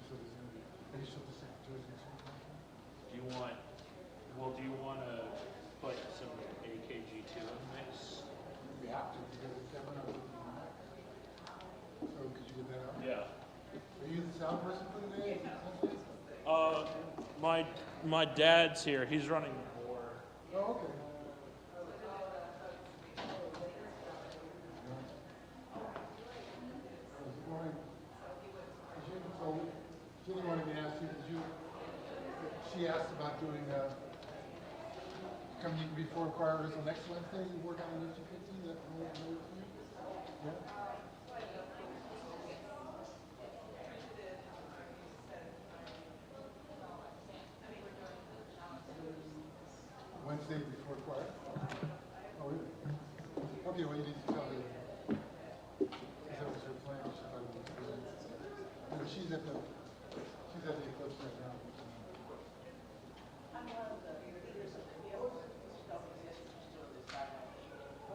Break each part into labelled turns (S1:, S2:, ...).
S1: so there's going to be initial descent towards the next one.
S2: Do you want to put some AKG2 in the mix?
S1: We have to because it's coming up. So could you get that out?
S2: Yeah.
S1: Are you the sound person for today?
S2: My dad's here. He's running the board.
S1: Oh, okay. Julie wanted me to ask you, she asked about doing coming before choir rehearsal next Wednesday. You work on the 50, that work for you? Yeah. Wednesday before choir? Oh, really? Okay, well, you need to tell her. That was her plan. She thought it was good. No, she's at the eclipse right now.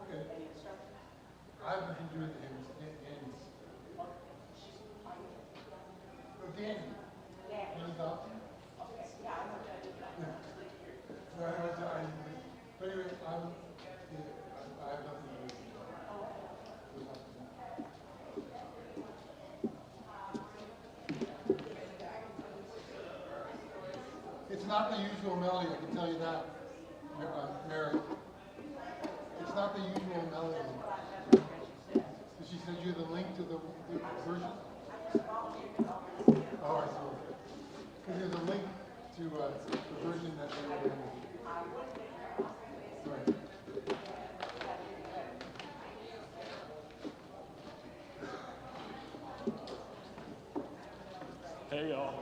S1: Okay. I haven't been doing Danny's. Oh, Danny. Danny's out? Yeah. No, but anyway, I have nothing to do. It's not the usual melody, I can tell you that, Mary. It's not the usual melody. Did she send you the link to the version? Oh, I see. Because there's a link to the version that they were going to do. Right.
S2: Hey, y'all.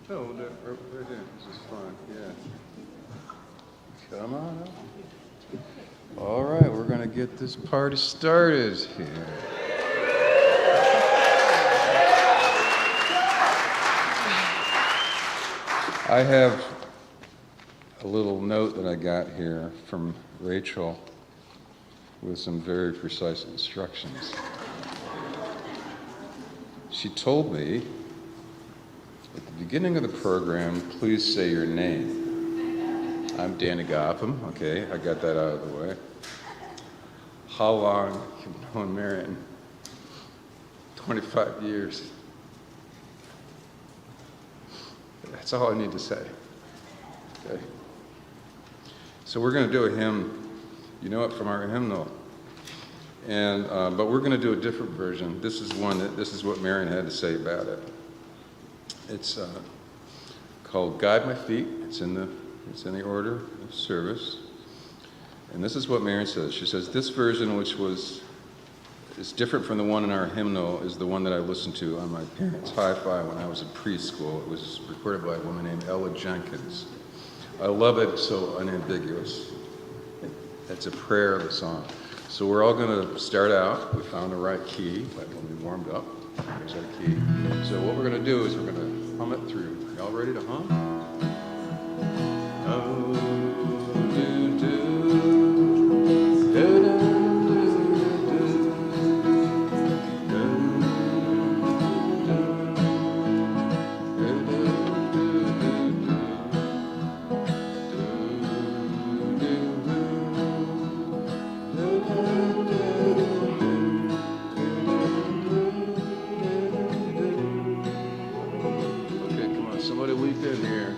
S3: Oh, right there. This is fine. Yeah. Come on up. All right, we're going to get this party started here. I have a little note that I got here from Rachel with some very precise instructions. She told me, at the beginning of the program, please say your name. I'm Danny Gotham, okay, I got that out of the way. How long have you known Marion? 25 years. That's all I need to say, okay? So we're going to do a hymn, you know it from our hymnal, and but we're going to do a different version. This is what Marion had to say about it. It's called "Guide My Feet." It's in the It's in the order of service. And this is what Marion says. She says, this version, which is different from the one in our hymnal, is the one that I listened to on my parents' hi-fi when I was in preschool. It was recorded by a woman named Ella Jenkins. I love it, it's so unambiguous. It's a prayer of a song. So we're all going to start out. We found the right key like when we warmed up. There's our key. So what we're going to do is we're going to hum it through. Y'all ready to hum? Oh, do, do, do, do. Somebody leap in here.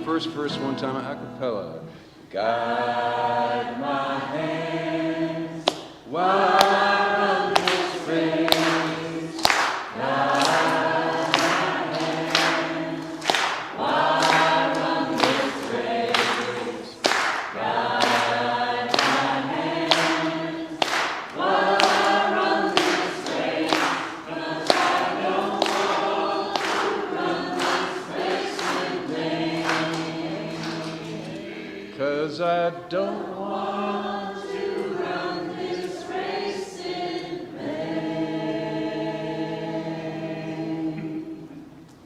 S3: First verse one time a cappella. Guide my hands while I run this race. Guide my hands while I run this race. Guide my hands while I run this race. 'Cause I don't want to run this race in vain. 'Cause I don't want to run this race in vain.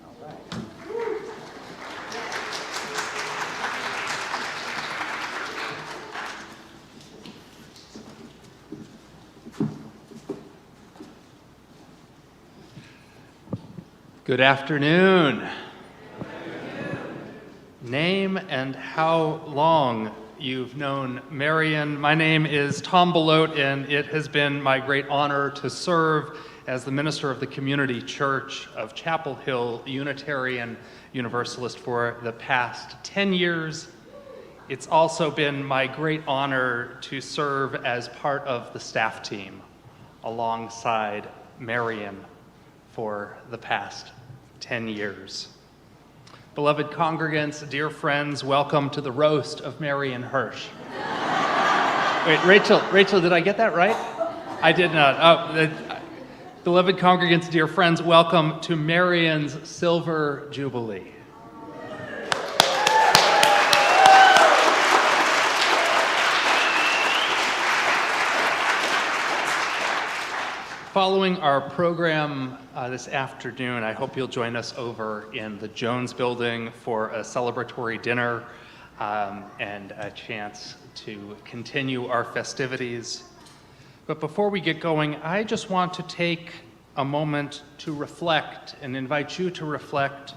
S3: All right.
S4: Good afternoon. Name and how long you've known Marion. My name is Tom Belote, and it has been my great honor to serve as the minister of the Community Church of Chapel Hill Unitarian Universalist for the past 10 years. It's also been my great honor to serve as part of the staff team alongside Marion for the past 10 years. Beloved congregants, dear friends, welcome to the roast of Marion Hirsch. Wait, Rachel, did I get that right? I did not. Beloved congregants, dear friends, welcome to Marion's Silver Jubilee. Following our program this afternoon, I hope you'll join us over in the Jones Building for a celebratory dinner and a chance to continue our festivities. But before we get going, I just want to take a moment to reflect and invite you to reflect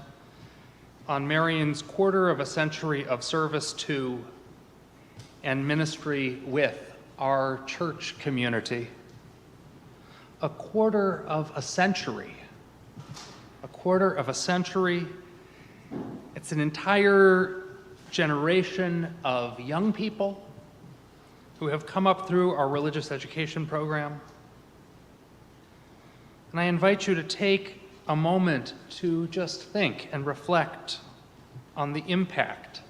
S4: on Marion's quarter of a century of service to and ministry with our church community. A quarter of a century. A quarter of a century. It's an entire generation of young people who have come up through our religious education program. And I invite you to take a moment to just think and reflect on the impact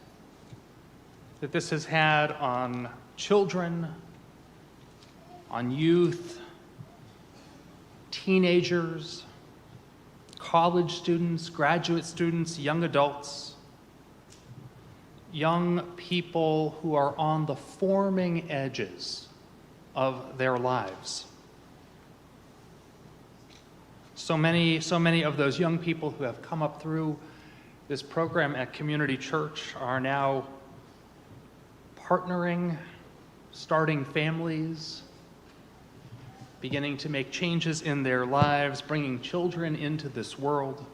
S4: that this has had on children, on youth, teenagers, college students, graduate students, young adults, young people who are on the forming edges of their lives. So many of those young people who have come up through this program at Community Church are now partnering, starting families, beginning to make changes in their lives, bringing children into this world.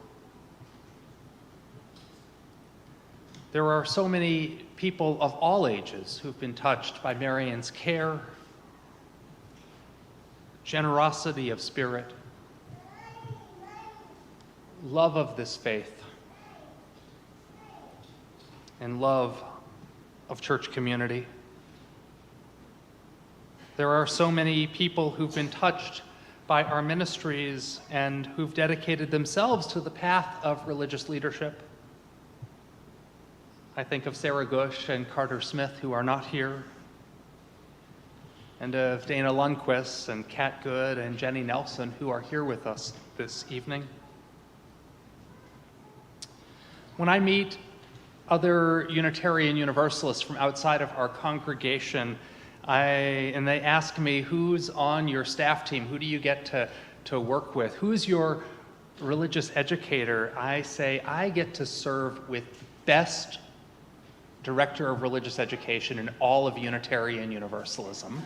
S4: There are so many people of all ages who've been touched by Marion's care, generosity of spirit, love of this faith, and love of church community. There are so many people who've been touched by our ministries and who've dedicated themselves to the path of religious leadership. I think of Sarah Gush and Carter Smith, who are not here, and of Dana Lundquist and Kat Good and Jenny Nelson, who are here with us this evening. When I meet other Unitarian Universalists from outside of our congregation, and they ask me, who's on your staff team? Who do you get to work with? Who's your religious educator? I say, I get to serve with best director of religious education in all of Unitarian Universalism.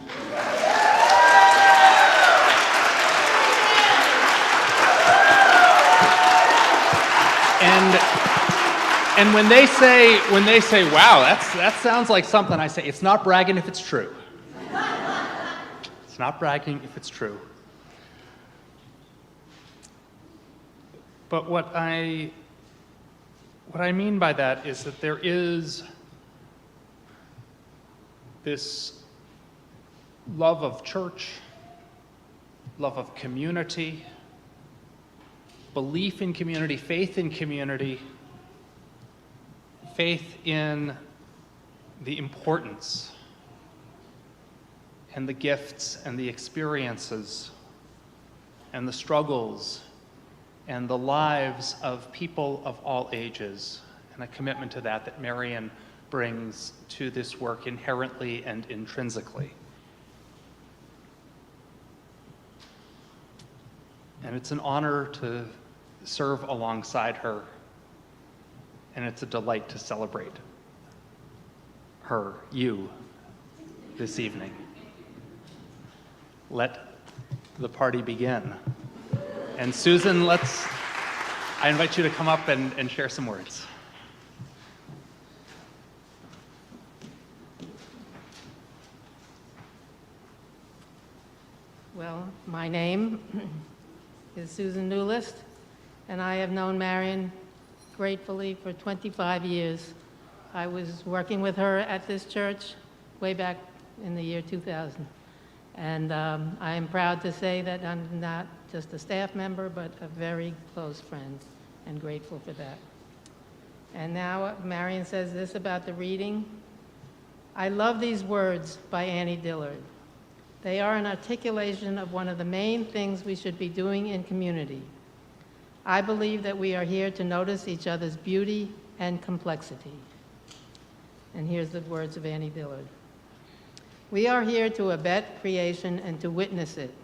S4: And when they say, wow, that sounds like something, I say, it's not bragging if it's true. It's not bragging if it's true. But what I mean by that is that there is this love of church, love of community, belief in community, faith in community, faith in the importance and the gifts and the experiences and the struggles and the lives of people of all ages, and a commitment to that Marion brings to this work inherently and intrinsically. And it's an honor to serve alongside her, and it's a delight to celebrate her, you, this evening. Let the party begin. And Susan, I invite you to come up and share some words.
S5: Well, my name is Susan Newlist, and I have known Marion gratefully for 25 years. I was working with her at this church way back in the year 2000. And I am proud to say that I'm not just a staff member, but a very close friend, and grateful for that. And now Marion says this about the reading. I love these words by Annie Dillard. They are an articulation of one of the main things we should be doing in community. I believe that we are here to notice each other's beauty and complexity. And here's the words of Annie Dillard. We are here to abet creation and to witness it,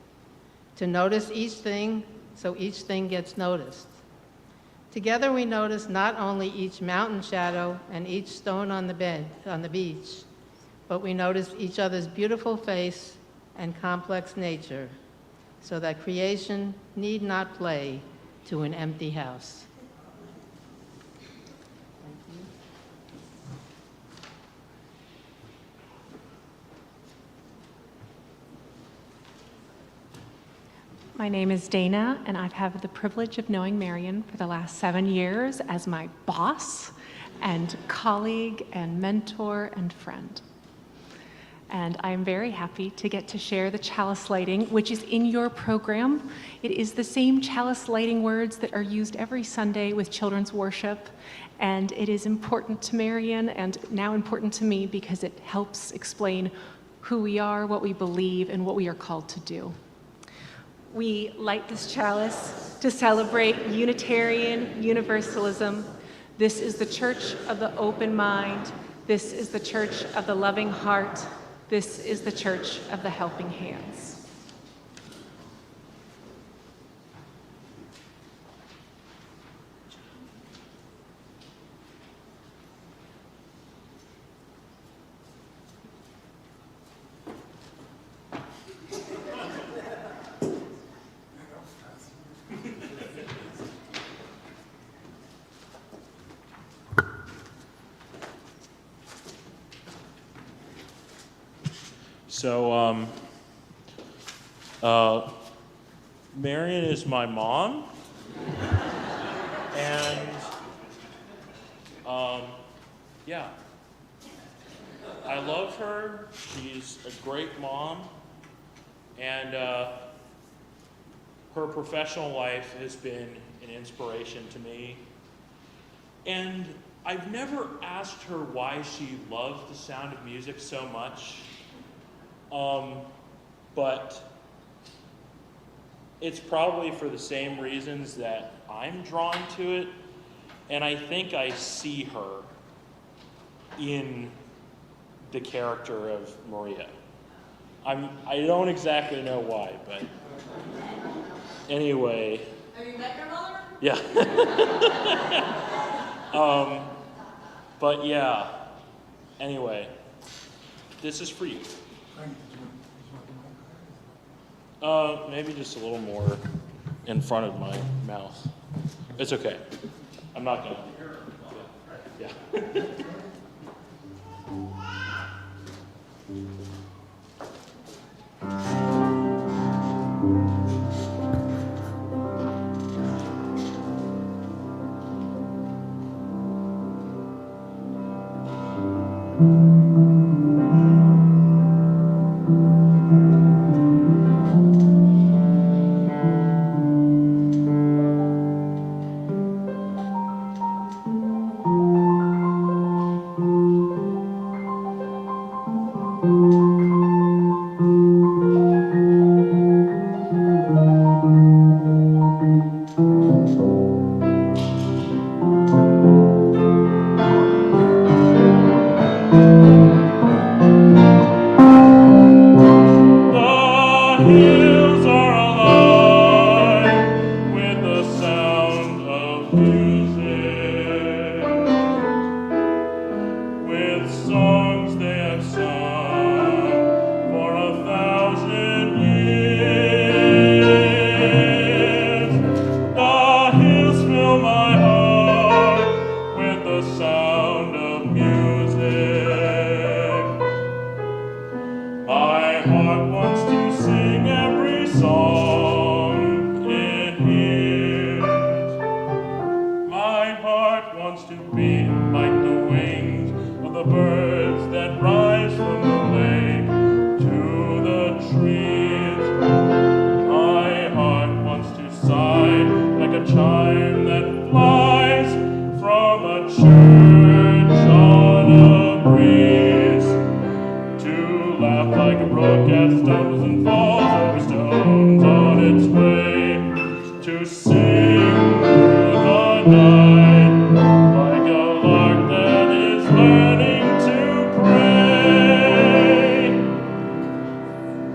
S5: to notice each thing so each thing gets noticed. Together we notice not only each mountain shadow and each stone on the beach, but we notice each other's beautiful face and complex nature, so that creation need not play to an empty house.
S6: My name is Dana, and I've had the privilege of knowing Marion for the last 7 years as my boss and colleague and mentor and friend. And I am very happy to get to share the chalice lighting, which is in your program. It is the same chalice lighting words that are used every Sunday with children's worship, and it is important to Marion and now important to me because it helps explain who we are, what we believe, and what we are called to do. We light this chalice to celebrate Unitarian Universalism. This is the church of the open mind. This is the church of the loving heart. This is the church of the helping hands.
S2: So, Marion is my mom, and, yeah, I love her. She's a great mom, and her professional life has been an inspiration to me. And I've never asked her why she loves the sound of music so much. But it's probably for the same reasons that I'm drawn to it, and I think I see her in the character of Maria. I don't exactly know why, but anyway.
S7: Have you met your mother?
S2: Yeah. But yeah, anyway, this is for you. Maybe just a little more in front of my mouth. It's okay. I'm not gonna. Yeah.
S8: Church on a breeze.
S2: laugh like a broadcast stumbles and falls over stones on its way to sing through the night like a lark that is learning to pray.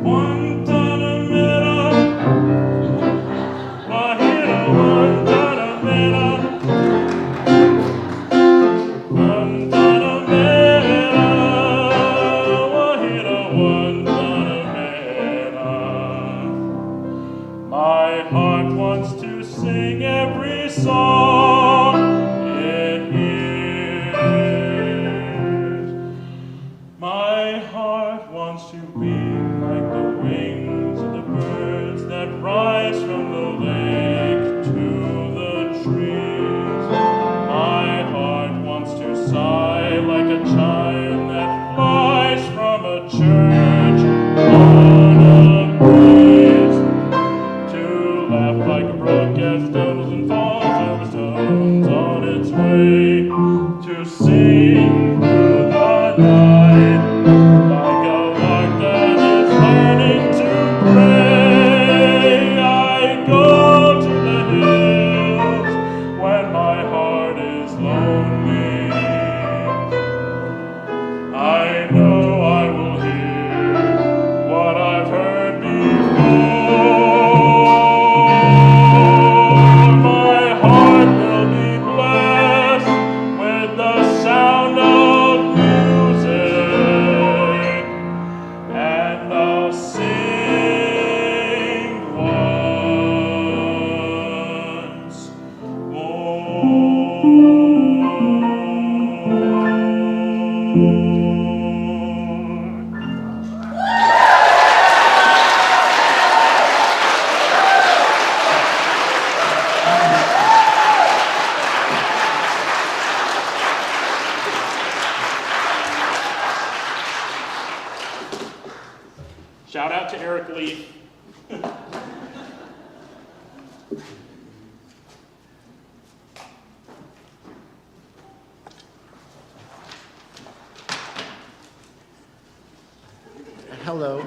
S2: One ton of metal, Wahina, one ton of metal, one ton of metal, Wahina, one ton of metal. My heart wants to sing every song it hears. My heart wants to be like the wings of the birds that rise from the lake to the trees. My heart wants to sigh like a chime that flies from a church on a breeze. To laugh like a broadcast stumbles and falls over stones on its way to sing through the night like a lark that is learning to pray. I go to the hills when my heart is lonely. I know I will hear what I've heard before. My heart will be blessed with the sound of music, and I'll sing once more. Shout out to Eric Lee.
S7: Hello.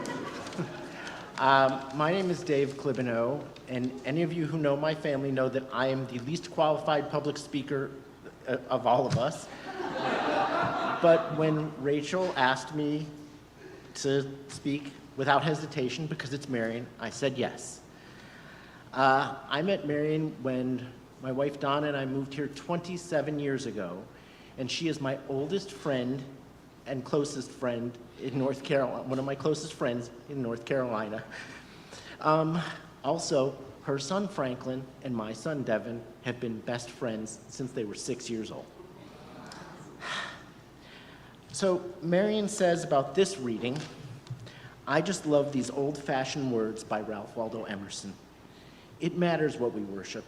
S7: My name is Dave Clibino, and any of you who know my family know that I am the least qualified public speaker of all of us. But when Rachel asked me to speak without hesitation, because it's Marion, I said yes. I met Marion when my wife Donna and I moved here 27 years ago, and she is my oldest friend and closest friend in North Carolina, one of my closest friends in North Carolina. Also, her son Franklin and my son Devin have been best friends since they were 6 years old. So Marion says about this reading, I just love these old-fashioned words by Ralph Waldo Emerson. It matters what we worship,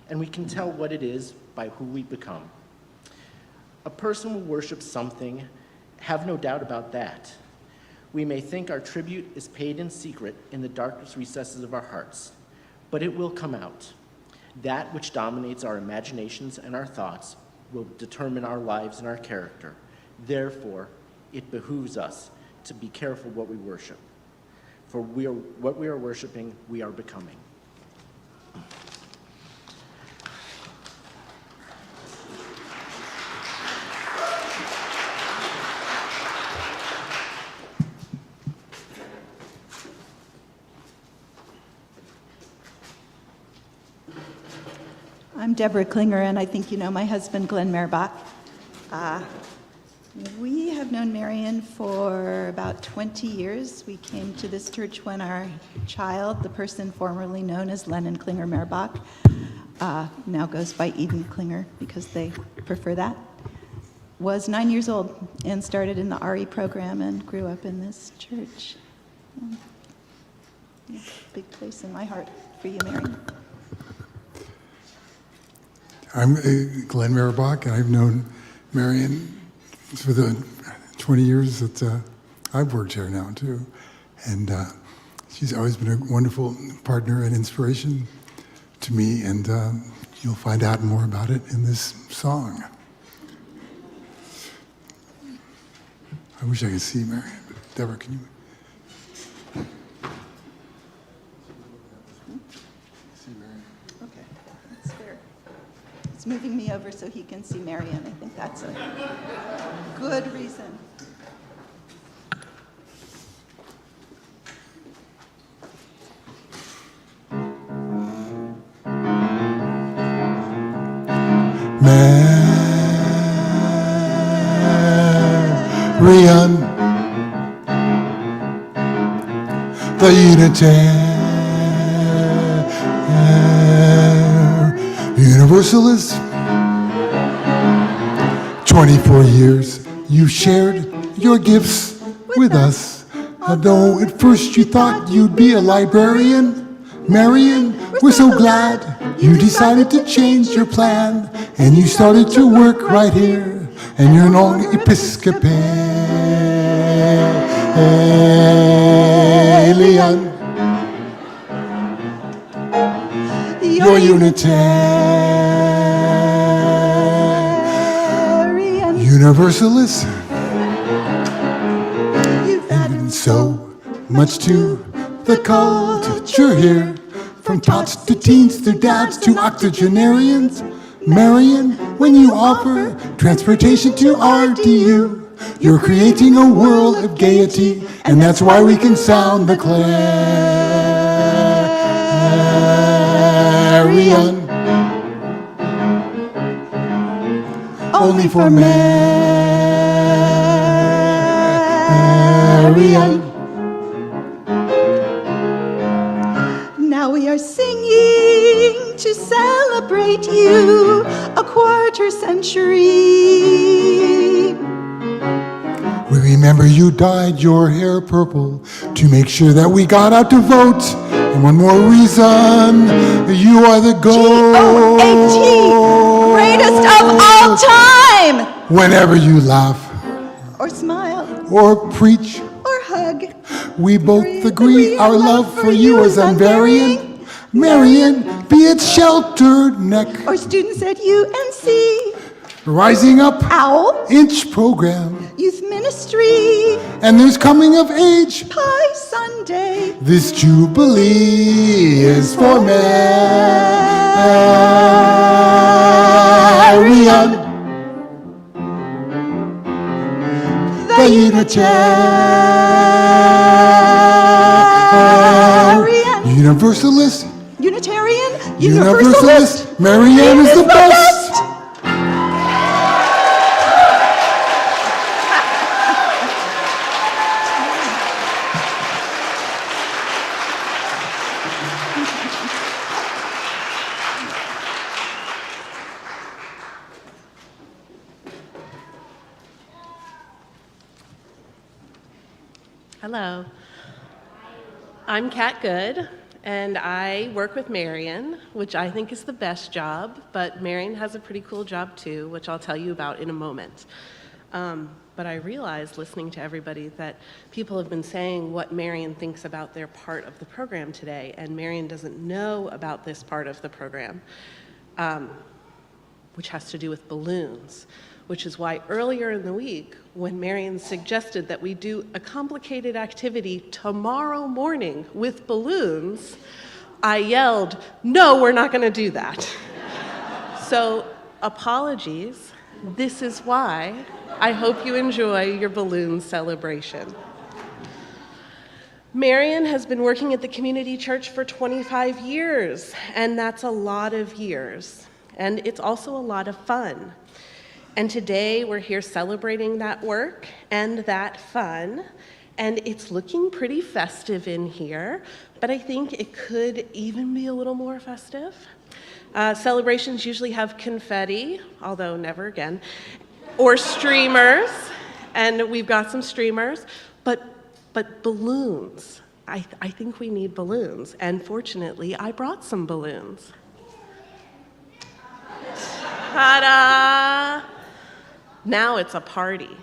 S7: and we can tell what it is by who we become. A person will worship something, have no doubt about that. We may think our tribute is paid in secret in the darkest recesses of our hearts, but it will come out. That which dominates our imaginations and our thoughts will determine our lives and our character. Therefore, it behooves us to be careful what we worship. For what we are worshiping, we are becoming.
S8: I'm Deborah Klinger, and I think you know my husband, Glenn Merbach. We have known Marion for about 20 years. We came to this church when our child, the person formerly known as Lennon Klinger Merbach, now goes by Eden Klinger because they prefer that, was 9 years old and started in the RE program and grew up in this church. Yeah, big place in my heart for you, Marion.
S1: I'm Glenn Merbach, and I've known Marion for the 20 years that I've worked here now, too. And she's always been a wonderful partner and inspiration to me, and you'll find out more about it in this song. I wish I could see Marion, but Deborah, can you? See Marion.
S8: Okay, that's fair. He's moving me over so he can see Marion. I think that's a good reason.
S1: Marion, the Unitarian Universalist. 24 years you shared your gifts with us. Although at first you thought you'd be a librarian, Marion, we're so glad you decided to change your plan, and you started to work right here, and you're an Episcopalian. You're Unitarian, Universalist. You've added so much to the culture here, from tots to teens to dads to octogenarians. Marion, when you offer transportation to RDU, you're creating a world of gaiety, and that's why we can sound the clarion. Only for Marion.
S8: Now we are singing to celebrate you, a quarter century.
S1: We remember you dyed your hair purple to make sure that we got out to vote. And one more reason, you are the
S8: G-O-A-T, greatest of all time.
S1: Whenever you laugh,
S8: Or smile,
S1: or preach,
S8: or hug.
S1: we both agree our love for you is unvarying. Marion, be it sheltered neck,
S8: Or students at UNC,
S1: rising up,
S8: OWL,
S1: inch program,
S8: youth ministry,
S1: and there's coming of age.
S8: Pi Sunday.
S1: This Jubilee is for Marion, the Unitarian, Universalist,
S8: Unitarian,
S1: Universalist. Marion is the best.
S9: Hello. I'm Kat Good, and I work with Marion, which I think is the best job, but Marion has a pretty cool job too, which I'll tell you about in a moment. But I realized, listening to everybody, that people have been saying what Marion thinks about their part of the program today, and Marion doesn't know about this part of the program, which has to do with balloons, which is why earlier in the week, when Marion suggested that we do a complicated activity tomorrow morning with balloons, I yelled, "No, we're not gonna do that." So, apologies. This is why. I hope you enjoy your balloon celebration. Marion has been working at the community church for 25 years, and that's a lot of years. And it's also a lot of fun. And today we're here celebrating that work and that fun, and it's looking pretty festive in here, but I think it could even be a little more festive. Celebrations usually have confetti, although never again, or streamers, and we've got some streamers, but balloons. I think we need balloons, and fortunately I brought some balloons. Ta-da! Now it's a party,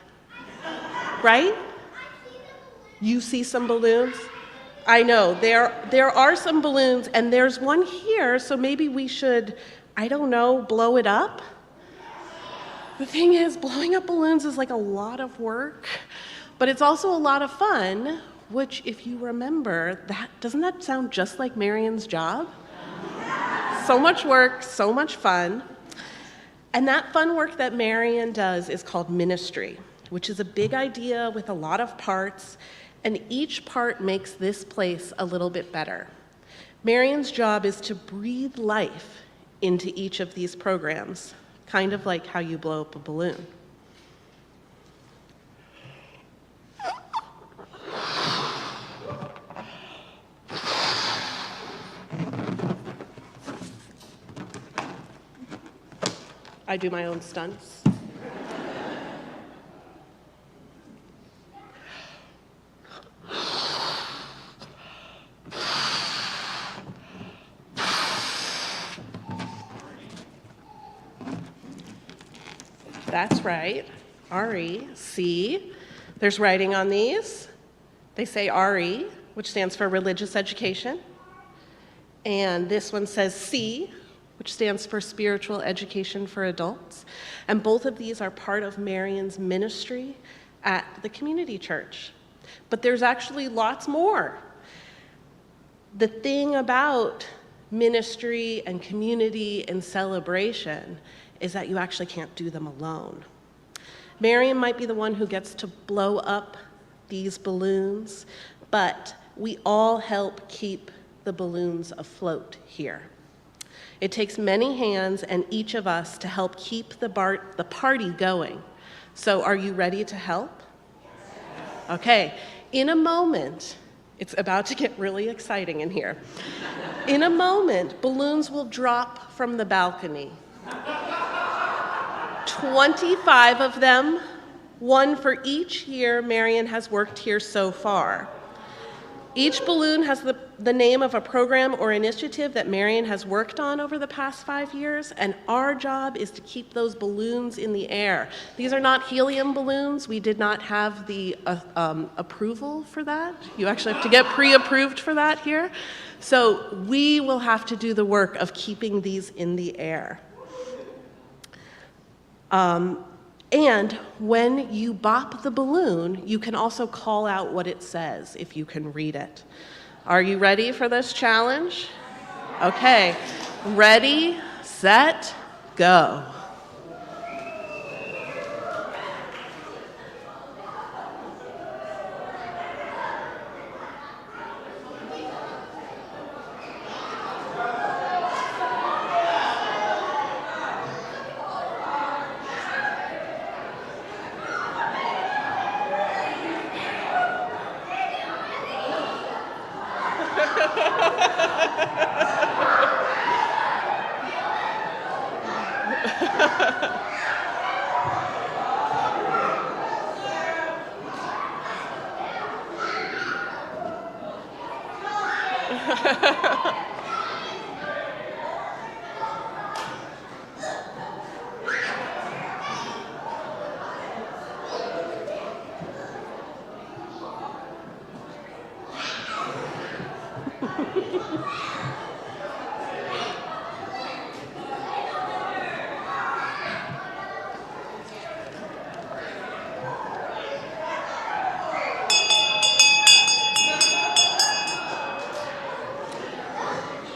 S9: right? You see some balloons? I know, there are some balloons, and there's one here, so maybe we should, I don't know, blow it up? The thing is, blowing up balloons is like a lot of work, but it's also a lot of fun which, if you remember, doesn't that sound just like Marion's job? So much work, so much fun. And that fun work that Marion does is called ministry, which is a big idea with a lot of parts, and each part makes this place a little bit better. Marion's job is to breathe life into each of these programs, kind of like how you blow up a balloon. I do my own stunts. That's right, RE, C. There's writing on these. They say RE, which stands for religious education. And this one says C, which stands for spiritual education for adults. And both of these are part of Marion's ministry at the community church. But there's actually lots more. The thing about ministry and community and celebration is that you actually can't do them alone. Marion might be the one who gets to blow up these balloons, but we all help keep the balloons afloat here. It takes many hands and each of us to help keep the party going. So are you ready to help? Okay, in a moment, it's about to get really exciting in here. In a moment, balloons will drop from the balcony. 25 of them, one for each year Marion has worked here so far. Each balloon has the name of a program or initiative that Marion has worked on over the past 5 years, and our job is to keep those balloons in the air. These are not helium balloons. We did not have the approval for that. You actually have to get pre-approved for that here. So we will have to do the work of keeping these in the air. And when you bop the balloon, you can also call out what it says if you can read it. Are you ready for this challenge? Okay, ready, set, go.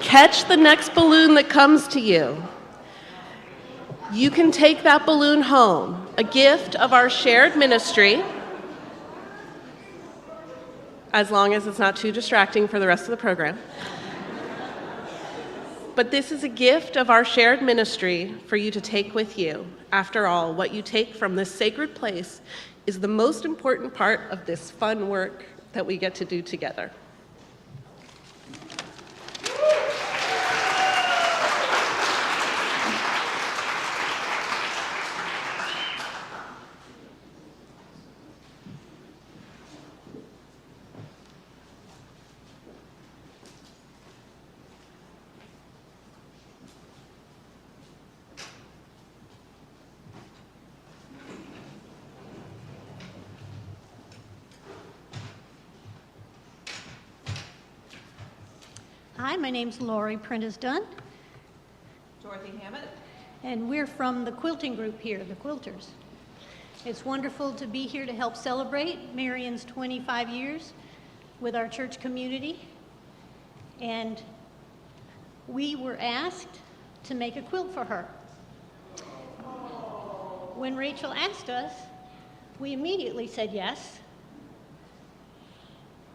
S9: Catch the next balloon that comes to you. You can take that balloon home, a gift of our shared ministry, as long as it's not too distracting for the rest of the program. But this is a gift of our shared ministry for you to take with you. After all, what you take from this sacred place is the most important part of this fun work that we get to do together.
S10: Hi, my name's Lori Prentice-Dunn,
S11: Dorothy Hammett.
S10: and we're from the quilting group here, the Quilters. It's wonderful to be here to help celebrate Marion's 25 years. with our church community, and we were asked to make a quilt for her. When Rachel asked us, we immediately said yes,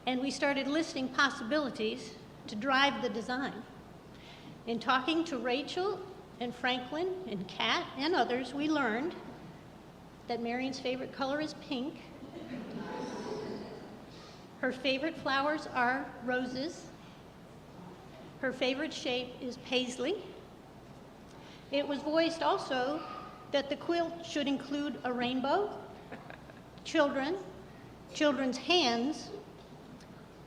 S10: and we started listing possibilities to drive the design. In talking to Rachel and Franklin and Kat and others, we learned that Marion's favorite color is pink. Her favorite flowers are roses. Her favorite shape is paisley. It was voiced also that the quilt should include a rainbow, children's hands,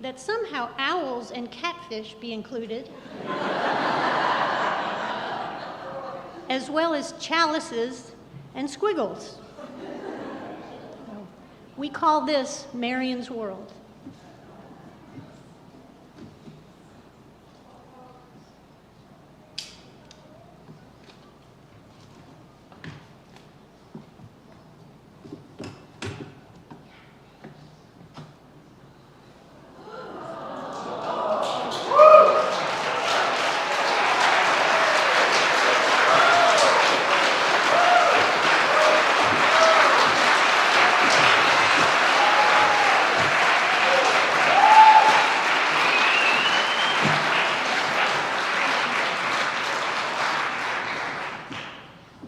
S10: that somehow owls and catfish be included, as well as chalices and squiggles. We call this Marion's World.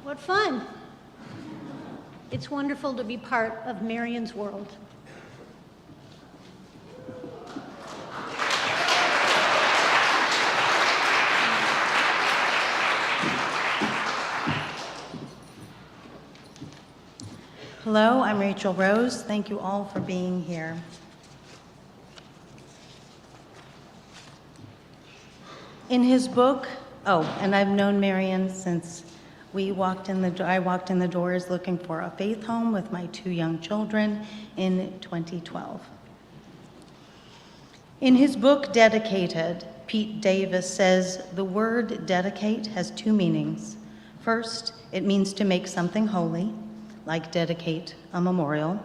S10: What fun. It's wonderful to be part of Marion's World.
S12: Hello, I'm Rachel Rose. Thank you all for being here. In his book, and I've known Marion since I walked in the doors looking for a faith home with my 2 young children in 2012. In his book, Dedicated, Pete Davis says the word dedicate has 2 meanings. First, it means to make something holy, like dedicate a memorial,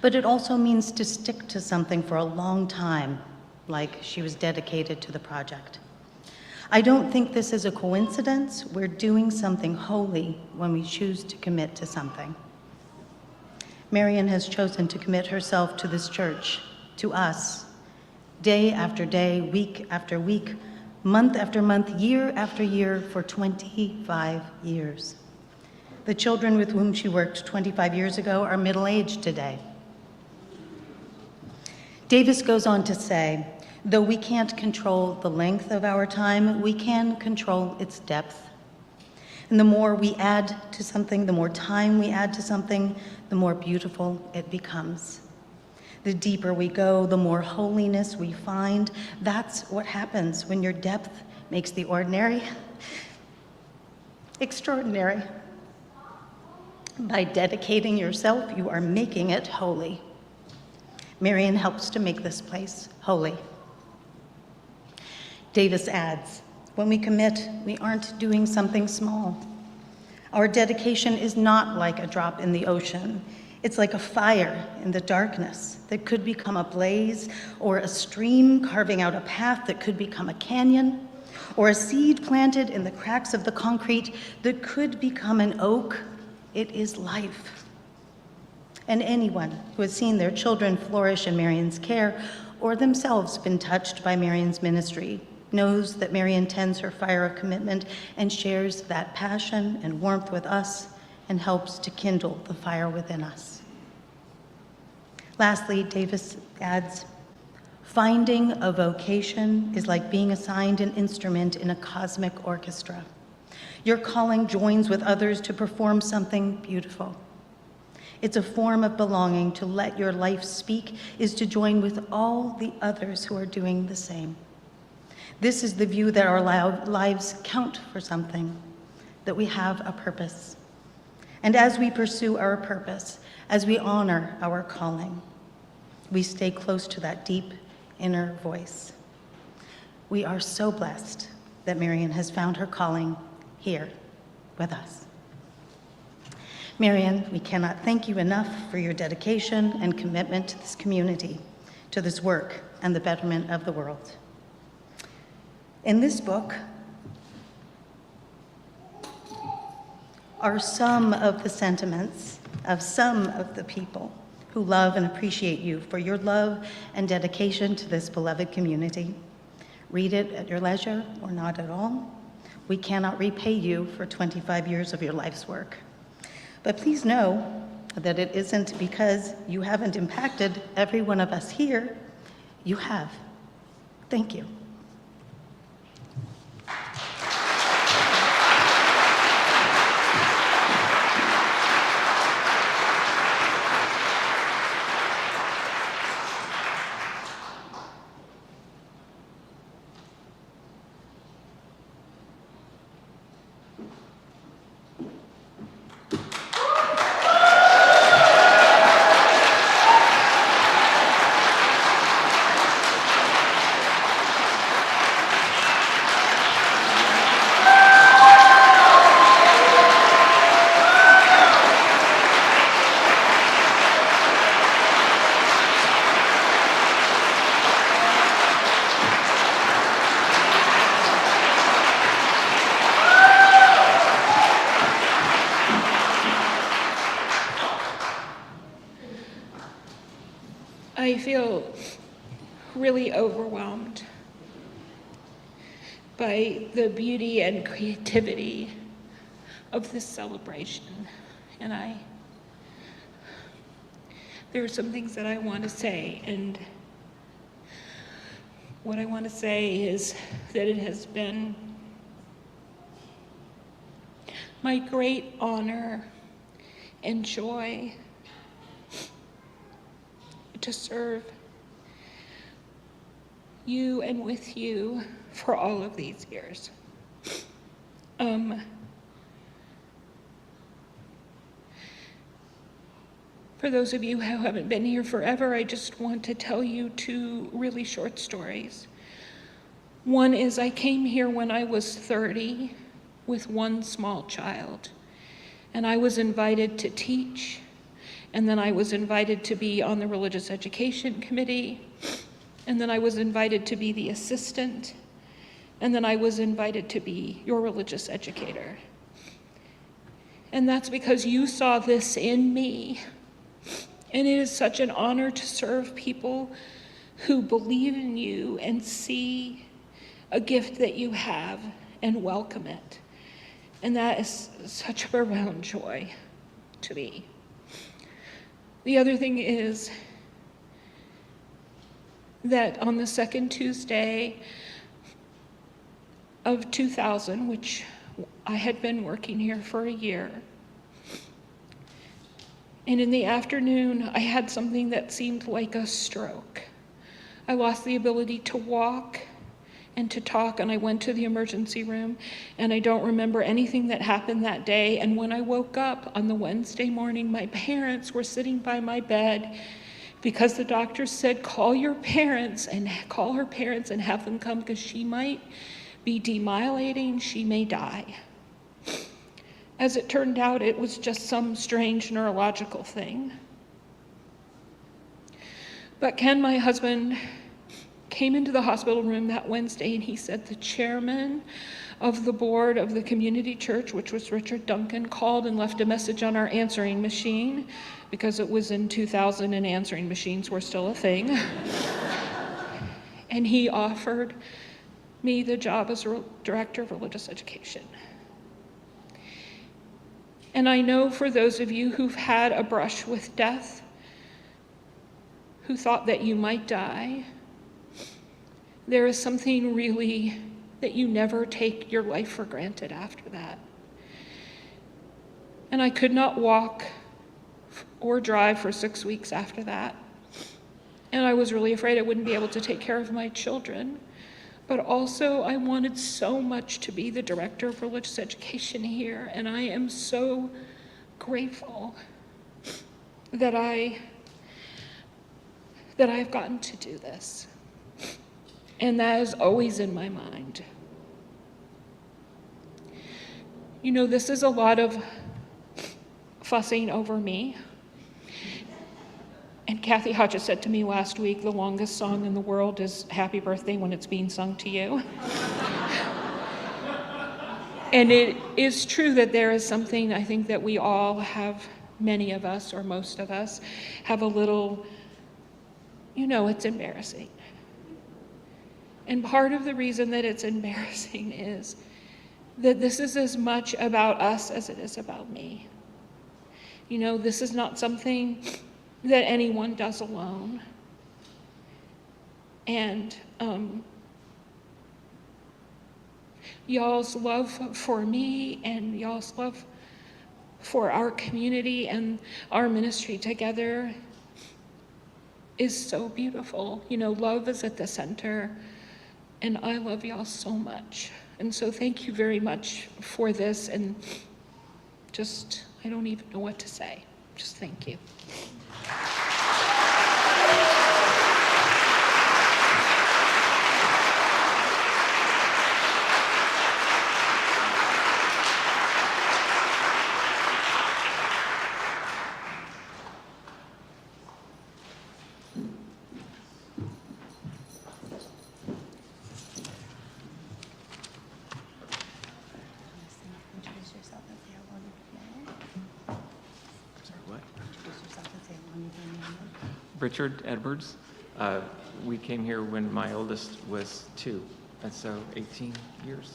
S12: but it also means to stick to something for a long time, like she was dedicated to the project. I don't think this is a coincidence. We're doing something holy when we choose to commit to something. Marion has chosen to commit herself to this church, to us, day after day, week after week, month after month, year after year, for 25 years. The children with whom she worked 25 years ago are middle-aged today. Davis goes on to say, though we can't control the length of our time, we can control its depth. And the more we add to something, the more time we add to something, the more beautiful it becomes. The deeper we go, the more holiness we find. That's what happens when your depth makes the ordinary extraordinary. By dedicating yourself, you are making it holy. Marion helps to make this place holy. Davis adds, when we commit, we aren't doing something small. Our dedication is not like a drop in the ocean. It's like a fire in the darkness that could become a blaze, or a stream carving out a path that could become a canyon, or a seed planted in the cracks of the concrete that could become an oak. It is life. And anyone who has seen their children flourish in Marion's care, or themselves been touched by Marion's ministry, knows that Marion tends her fire of commitment and shares that passion and warmth with us and helps to kindle the fire within us. Lastly, Davis adds, finding a vocation is like being assigned an instrument in a cosmic orchestra. Your calling joins with others to perform something beautiful. It's a form of belonging. To let your life speak is to join with all the others who are doing the same. This is the view that our lives count for something, that we have a purpose. And as we pursue our purpose, as we honor our calling, we stay close to that deep inner voice. We are so blessed that Marion has found her calling here with us. Marion, we cannot thank you enough for your dedication and commitment to this community. to this work and the betterment of the world. In this book are some of the sentiments of some of the people who love and appreciate you for your love and dedication to this beloved community. Read it at your leisure or not at all. We cannot repay you for 25 years of your life's work. But please know that it isn't because you haven't impacted every one of us here. You have. Thank you.
S13: I feel really overwhelmed by the beauty and creativity of this celebration. And there are some things that I want to say, and what I want to say is that it has been my great honor and joy to serve you and with you for all of these years. For those of you who haven't been here forever, I just want to tell you two really short stories. One is I came here when I was 30 with one small child, and I was invited to teach, and then I was invited to be on the religious education committee, and then I was invited to be the assistant, and then I was invited to be your religious educator. And that's because you saw this in me. And it is such an honor to serve people who believe in you and see a gift that you have and welcome it. And that is such a profound joy to me. The other thing is that on the second Tuesday of 2000, which I had been working here for a year, and in the afternoon, I had something that seemed like a stroke. I lost the ability to walk and to talk, and I went to the emergency room, and I don't remember anything that happened that day. And when I woke up on the Wednesday morning, my parents were sitting by my bed because the doctor said, call her parents and have them come because she might be demyelinating, she may die. As it turned out, it was just some strange neurological thing. But Ken, my husband, came into the hospital room that Wednesday and he said the chairman of the board of the community church, which was Richard Duncan, called and left a message on our answering machine because it was in 2000 and answering machines were still a thing. And he offered me the job as director of religious education. And I know for those of you who've had a brush with death, who thought that you might die, there is something really that you never take your life for granted after that. And I could not walk or drive for 6 weeks after that. And I was really afraid I wouldn't be able to take care of my children. But also, I wanted so much to be the director of religious education here, and I am so grateful that I've gotten to do this. And that is always in my mind. You know, this is a lot of fussing over me. And Kathy Hodges said to me last week, the longest song in the world is Happy Birthday when it's being sung to you. And it is true that there is something I think that we all have, many of us or most of us, have a little, it's embarrassing. And part of the reason that it's embarrassing is that this is as much about us as it is about me. This is not something that anyone does alone. And y'all's love for me and y'all's love for our community and our ministry together is so beautiful. Love is at the center, and I love y'all so much. And so thank you very much for this, and I don't even know what to say. Just thank you.
S14: Richard Edwards. We came here when my oldest was 2, and so 18 years.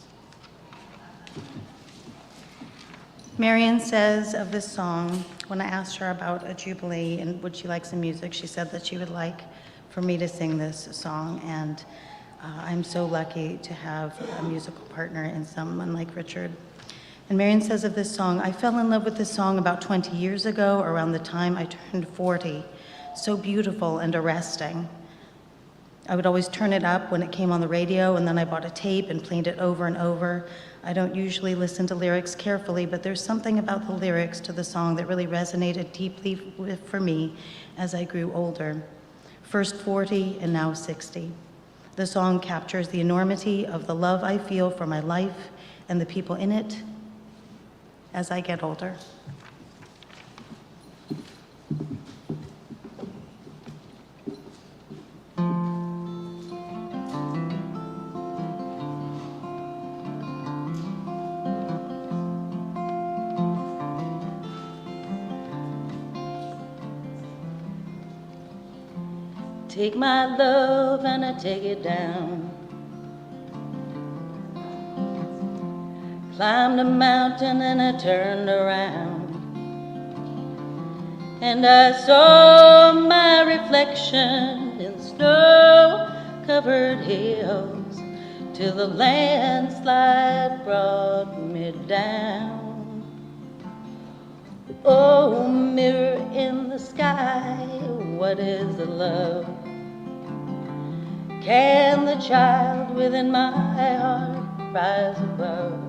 S12: Marion says of this song, when I asked her about a Jubilee and would she like some music, she said that she would like for me to sing this song, and I'm so lucky to have a musical partner in someone like Richard. And Marion says of this song, I fell in love with this song about 20 years ago, around the time I turned 40. So beautiful and arresting. I would always turn it up when it came on the radio, and then I bought a tape and played it over and over. I don't usually listen to lyrics carefully, but there's something about the lyrics to the song that really resonated deeply for me as I grew older. First 40 and now 60. The song captures the enormity of the love I feel for my life and the people in it as I get older. Take my love and I take it down. Climbed a mountain and I turned around. And I saw my reflection in snow-covered hills till the landslide brought me down. Oh, mirror in the sky, what is the love? Can the child within my heart rise above?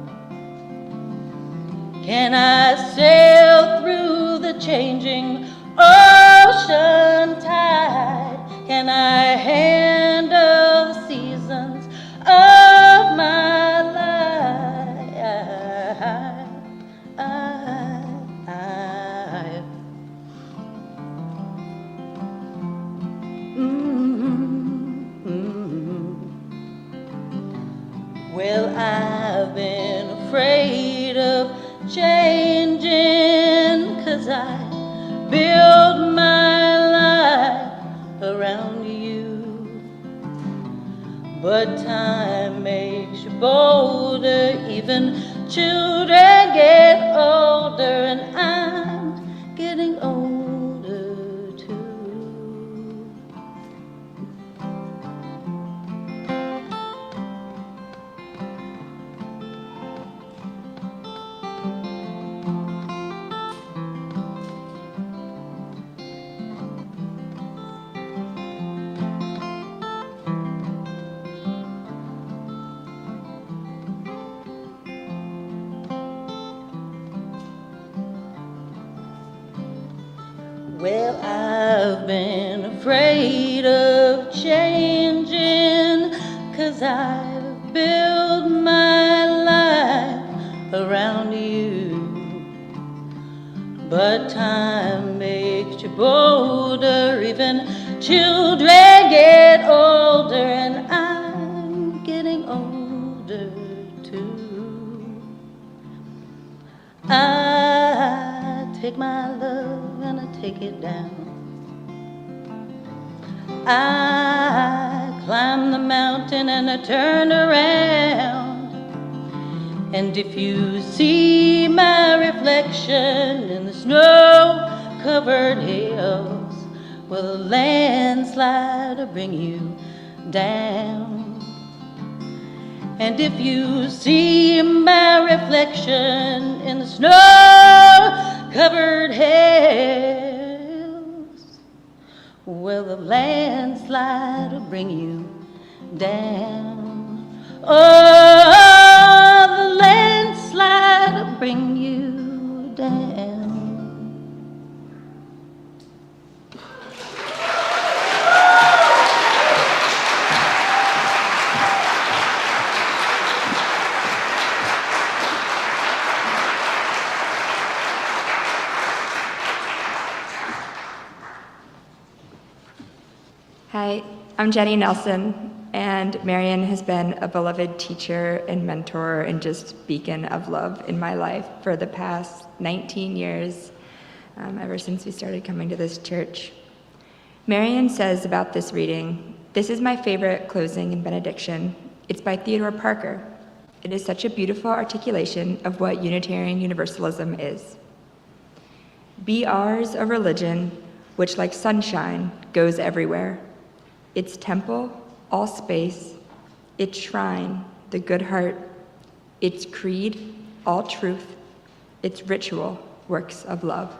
S12: Can I sail through the changing ocean tide? Can I handle the seasons of my life? Well, I've been afraid of changing, 'cause I build my life around you. But time makes you bolder, even children get older, and I'm getting older too. Well, I've been afraid of changing, 'cause I've built my life around you. But time makes you bolder, even Children get older and I'm getting older too. I take my love and I take it down. I climbed the mountain and I turned around. And if you see my reflection in the snow-covered hills, will a landslide bring you down? And if you see my reflection in the snow-covered hills, will the landslide bring you down? Oh, the landslide bring you down.
S15: Hi, I'm Jenny Nelson, and Marion has been a beloved teacher and mentor and just beacon of love in my life for the past 19 years, ever since we started coming to this church. Marion says about this reading, "This is my favorite closing and benediction. It's by Theodore Parker. It is such a beautiful articulation of what Unitarian Universalism is. Be ours a religion which, like sunshine, goes everywhere. Its temple, all space, its shrine, the good heart, its creed, all truth, its ritual, works of love."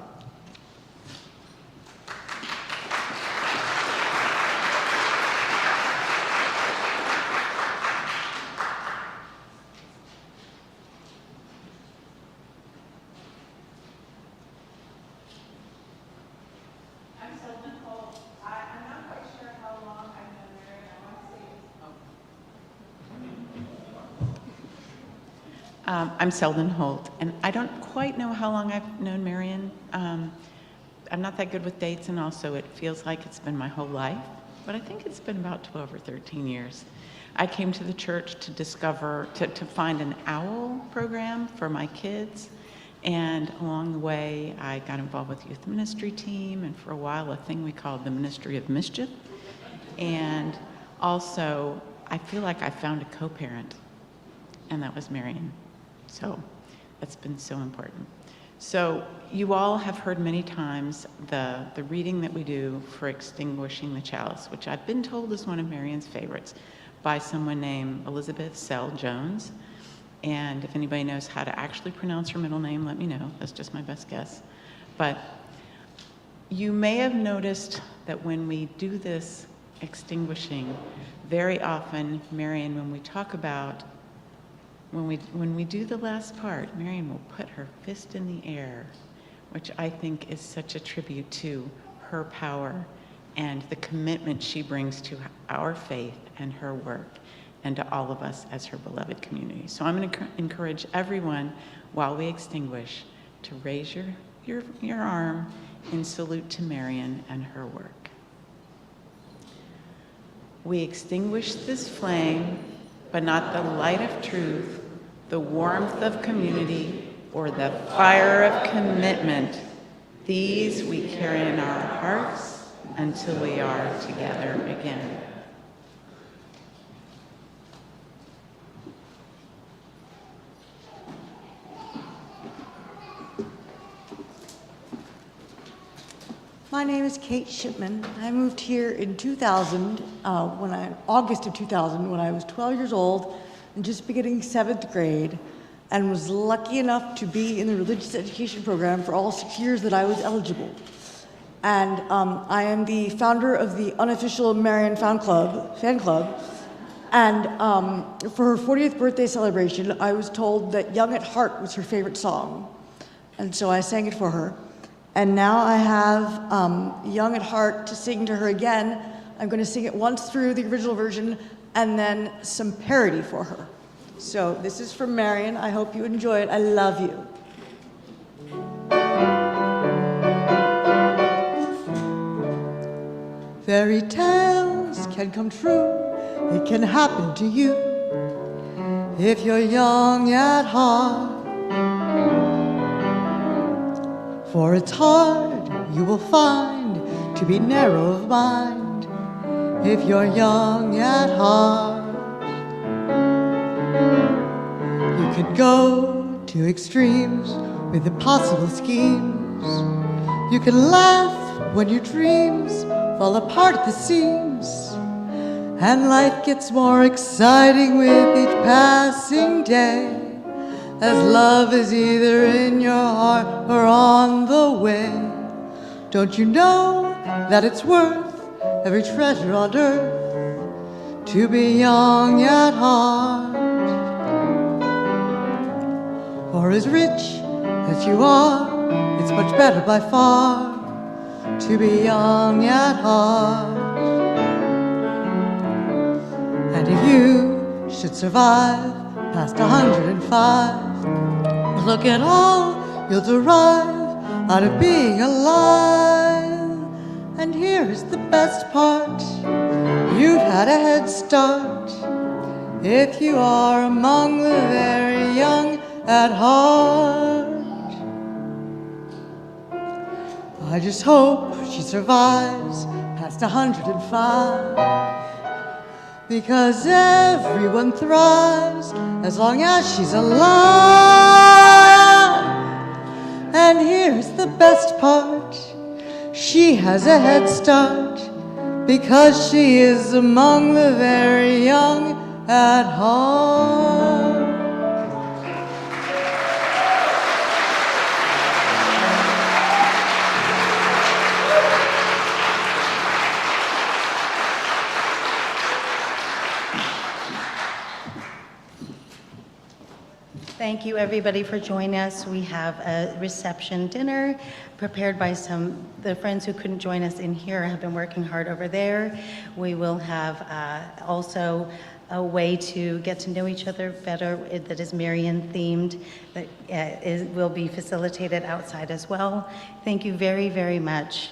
S16: I'm Selden Holt, and I don't quite know how long I've known Marion. I'm not that good with dates, and also it feels like it's been my whole life, but I think it's been about 12 or 13 years. I came to the church to discover, to find an OWL program for my kids, and along the way I got involved with youth ministry team, and for a while a thing we called the Ministry of Mischief, and also I feel like I found a co-parent, and that was Marion. So that's been so important. So you all have heard many times the reading that we do for Extinguishing the Chalice, which I've been told is one of Marion's favorites by someone named Elizabeth Sell Jones. And if anybody knows how to actually pronounce her middle name, let me know. That's just my best guess. But you may have noticed that when we do this extinguishing, very often, Marion, when we talk about when we do the last part, Marion will put her fist in the air, which I think is such a tribute to her power and the commitment she brings to our faith and her work and to all of us as her beloved community. So I'm going to encourage everyone, while we extinguish, to raise your arm in salute to Marion and her work. We extinguish this flame, but not the light of truth, the warmth of community, or the fire of commitment. These we carry in our hearts until we are together again.
S17: My name is Kate Shipman. I moved here in 2000, August of 2000, when I was 12 years old and just beginning 7th grade, and was lucky enough to be in the religious education program for all 6 years that I was eligible. And I am the founder of the unofficial Marion fan club. And for her 40th birthday celebration, I was told that Young at Heart was her favorite song. And so I sang it for her. And now I have Young at Heart to sing to her again. I'm going to sing it once through the original version and then some parody for her. So this is from Marion. I hope you enjoy it. I love you. Fairy tales can come true. It can happen to you if you're young at heart. For it's hard, you will find, to be narrow of mind if you're young at heart. You can go to extremes with impossible schemes. You can laugh when your dreams fall apart at the seams, and life gets more exciting with each passing day, as love is either in your heart or on the way. Don't you know that it's worth every treasure on earth to be young at heart? For as rich as you are, it's much better by far to be young at heart. And if you should survive past 105, look at all you'll derive out of being alive. And here's the best part, you've had a head start if you are among the very young at heart. I just hope she survives past 105, because everyone thrives as long as she's alive. And here's the best part, she has a head start because she is among the very young at heart.
S12: Thank you, everybody, for joining us. We have a reception dinner prepared by the friends who couldn't join us in here have been working hard over there. We will have also a way to get to know each other better that is Marion themed, that will be facilitated outside as well. Thank you very, very much.